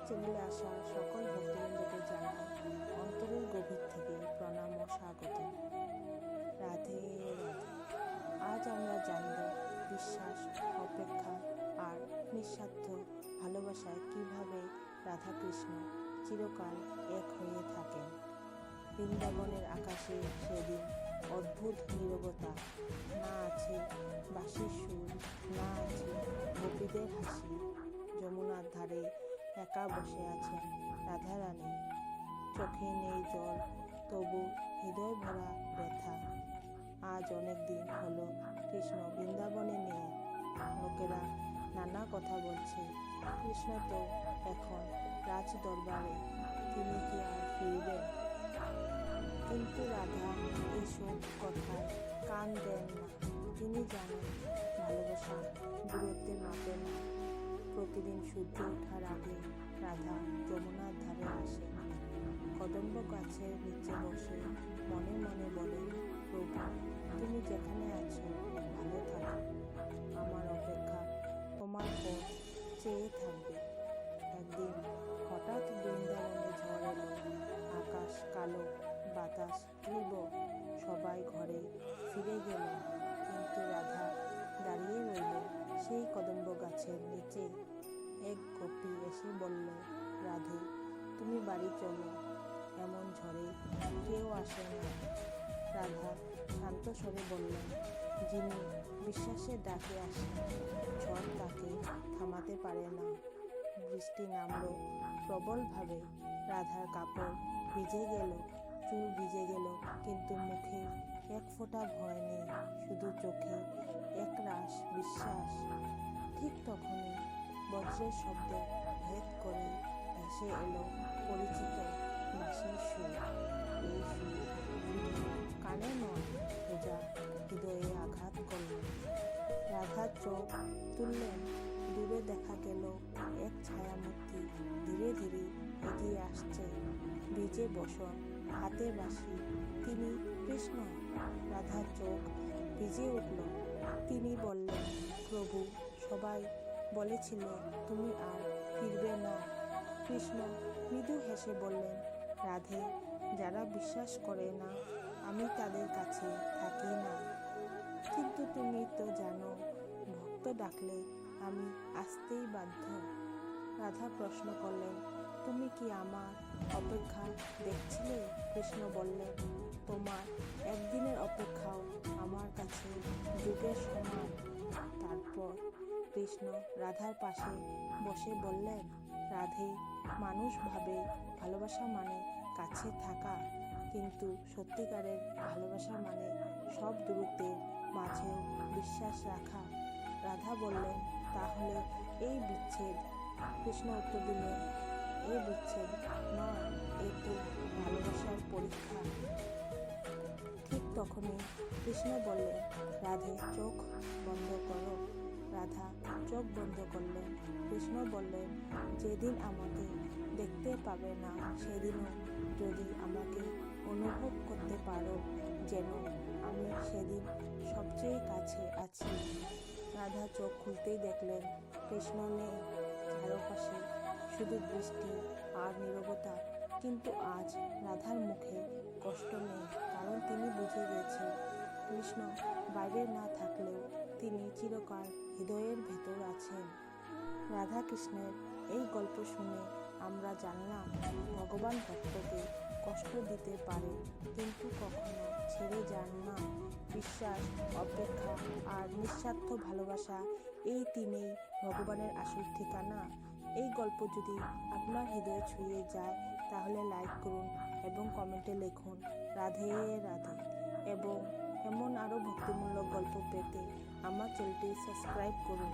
চ্যানেলে আসা সকল ভক্তবৃন্দকে জানাই অন্তরের গভীর থেকে প্রণাম ও স্বাগত। রাধে রাধে। আজ আমরা জানব বিশ্বাস, অপেক্ষা আর নিঃস্বার্থ ভালোবাসায় কিভাবে রাধাকৃষ্ণ চিরকাল এক হয়ে থাকেন। বৃন্দাবনের আকাশে সেদিন অদ্ভুত নীরবতা, না আছে বাঁশির সুর, না আছে গোপীদের হাসি। যমুনার ধারে একা বসে আছেন রাধারানী, চোখে নেই জল, তবু হৃদয় ভরা ব্যথা। আজ অনেক দিন হলো কৃষ্ণ বৃন্দাবনে নেই। লোকেরা নানা কথা বলছে, কৃষ্ণ তো এখন রাজ দরবারে, তিনি কি আর ফিরবেন? কিন্তু রাধা এসব কথায় কান দেন না। তিনি জানেন ভালোবাসা দূরত্বের মাপে না। প্রতিদিন সূর্য ওঠার আগে রাধা যমুনার ধারে আসে, কদম্ব গাছের নিচে বসে মনে মনে বলে, প্রভু তুমি যেখানে আছো ভালো থাকো, আমার অপেক্ষা তোমার পথ চেয়ে থাকবে। একদিন হঠাৎ বৃন্দাবনে ঝড় এলো, আকাশ কালো, বাতাস তীব্র, সবাই ঘরে ফিরে গেল, কিন্তু রাধা দাঁড়িয়ে রইল সেই কদম্ব গাছের নিচে। এক গোপী এসে বলল, রাধে তুমি বাড়ি চলো, এমন ঝড়ে কেউ আসে না। রাধা শান্ত স্বরে বললেন, যিনি বিশ্বাসের ডাকে আসেন ঝড় তাকে থামাতে পারে না। বৃষ্টি নামলো প্রবলভাবে, রাধার কাপড় ভিজে গেল, চুল ভিজে গেল, কিন্তু মুখে এক ফোঁটা ভয় নেই, শুধু চোখে একরাশ বিশ্বাস। ঠিক তখনই বজ্রের শব্দ ভেদ করে ভেসে এলো পরিচিত বাঁশির সুর। এই সুর শুধু কানে নয়, সোজা হৃদয়ে আঘাত করল। রাধার চোখ তুললেন, দূরে দেখা গেল এক ছায়ামূর্তি ধীরে ধীরে এগিয়ে আসছে, ভিজে বসন, হাতে বাঁশি। তিনি কৃষ্ণ। রাধার চোখ ভিজে উঠল। তিনি বললেন, প্রভু সবাই বলেছিল তুমি আর ফিরবে না। কৃষ্ণ মৃদু হেসে বললেন, রাধে যারা বিশ্বাস করে না আমি তাদের কাছে থাকি না। কিন্তু তুমি তো জানো ভক্ত ডাকলে আমি আসতেই বাধ্য। রাধা প্রশ্ন করলেন, তুমি কি আমার অপেক্ষা দেখছিলে? কৃষ্ণ বললেন, তোমার একদিনের অপেক্ষাও আমার কাছে যুগের সমান। তারপর কৃষ্ণ রাধার পাশে বসে বললেন, রাধে মানুষ ভাবে ভালোবাসা মানে কাছে থাকা, কিন্তু সত্যিকারের ভালোবাসা মানে সব দূরত্বের মাঝেও বিশ্বাস রাখা। রাধা বললেন, তাহলে এই বিচ্ছেদ? কৃষ্ণ উত্তর দিলেন, এই বিচ্ছেদ নয়, এ তো ভালোবাসার পরীক্ষা। ঠিক তখনই কৃষ্ণ বললেন, রাধে চোখ বন্ধ করো। রাধা চোখ বন্ধ করলেন। কৃষ্ণ বললেন, যেদিন আমাকে দেখতে পাবে না সেদিনও যদি আমাকে অনুভব করতে পারো, যেন আমি সেদিন সবচেয়ে কাছে আছি। রাধা চোখ খুলতেই দেখলেন কৃষ্ণ নেই, চারপাশে শুধু বৃষ্টি আর নীরবতা। কিন্তু আজ রাধার মুখে কষ্ট নেই, কারণ তিনি বুঝে গেছে কৃষ্ণ বাইরে না থাকলেও তিনি চিরকাল হৃদয়ের ভেতর আছেন। রাধা কৃষ্ণের এই গল্প শুনে আমরা জানলাম ভগবান ভক্তকে কষ্ট দিতে পারে, কিন্তু কখনো ছেড়ে যান না। বিশ্বাস, অপেক্ষা আর নিঃস্বার্থ ভালোবাসা, এই তিনেই ভগবানের আসল ঠিকানা। এই গল্প যদি আপনার হৃদয়ে ছুঁয়ে যায় তাহলে লাইক করুন এবং কমেন্টে লিখুন রাধে রাধে। এবং এমন আরও ভক্তিমূলক গল্প পেতে আমার চ্যানেলটি সাবস্ক্রাইব করুন।